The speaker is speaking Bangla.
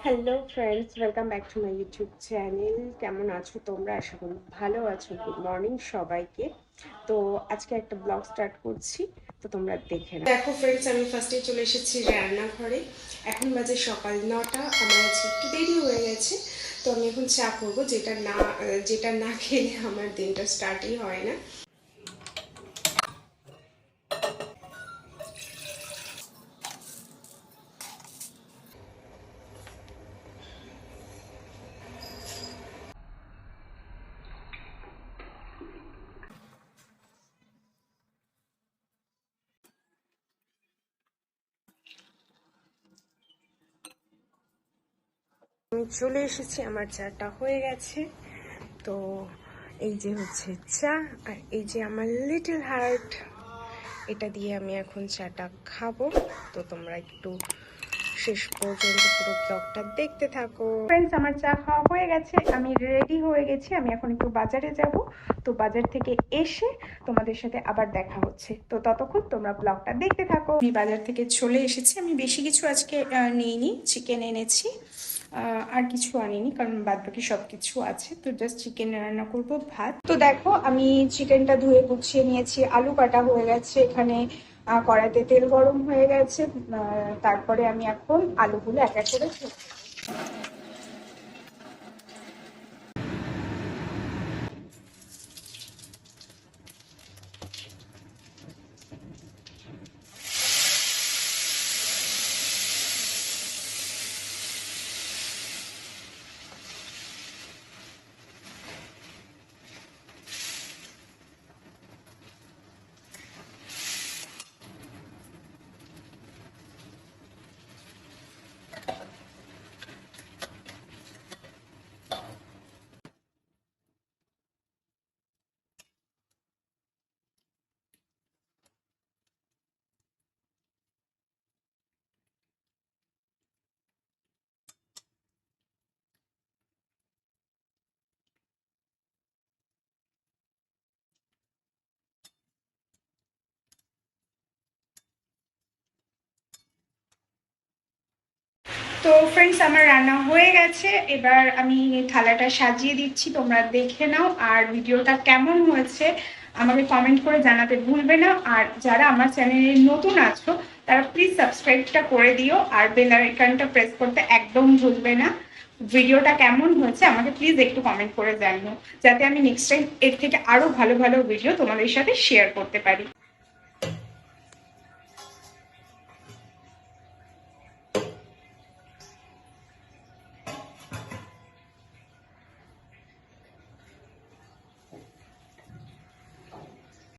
Hello friends, welcome back to my YouTube channel. কেমন আছো তোমরা? আশা করি ভালো আছো। গুড মর্নিং সবাইকে। তো আজকে একটা ব্লগ স্টার্ট করছি, তো তোমরা দেখে নাও। দেখো ফ্রেন্ডস, আমি ফার্স্টে চলে এসেছি রান্নাঘরে। এখন বাজে সকাল 9টা। আমার আজকে একটু দেরি হয়ে গেছে, তো আমি এখন চা করবো, যেটা না খেলে আমার দিনটা স্টার্টই হয় না। আমি চলে এসেছি, আমার চাটা হয়ে গেছে। তো এই যে হচ্ছে চা, আর এই যে আমার লিটল হার্ট, এটা দিয়ে আমি এখন চাটা খাবো। তো তোমরা একটু শেষ পর্যন্ত পুরো ব্লগটা দেখতে থাকো। ফ্রেন্ডস, আমার চা খাওয়া হয়ে গেছে, আমি রেডি হয়ে গেছি। আমি এখন একটু বাজারে যাব। তো বাজার থেকে এসে তোমাদের সাথে আবার দেখা হচ্ছে। তো ততক্ষণ তোমরা ব্লগটা দেখতে থাকো। আমি বাজার থেকে চলে এসেছি। আমি বেশি কিছু আজকে নিইনি, চিকেন এনেছি, আর কিছু আনিনি, কারণ বাদ বাকি সব কিছু আছে। তো জাস্ট চিকেন রান্না করব, ভাত। তো দেখো, আমি চিকেনটা ধুয়ে গুছিয়ে নিয়েছি, আলু কাটা হয়ে গেছে এখানে, কড়াইতে তেল গরম হয়ে গেছে। তারপরে আমি এখন আলুগুলো এক এক করে তো ফ্রেন্ডস, আমার রান্না হয়ে গেছে। এবার আমি থালাটা সাজিয়ে দিচ্ছি, তোমরা দেখে নাও। আর ভিডিওটা কেমন হয়েছে আমাকে কমেন্ট করে জানাতে ভুলবে না। আর যারা আমার চ্যানেলে নতুন আছো, তারা প্লিজ সাবস্ক্রাইবটা করে দিও, আর বেল আইকনটা প্রেস করতে একদম ভুলবে না। ভিডিওটা কেমন হয়েছে আমাকে প্লিজ একটু কমেন্ট করে জানিও, যাতে আমি নেক্সট টাইম এর থেকে আরো ভালো ভালো ভিডিও তোমাদের সাথে শেয়ার করতে পারি।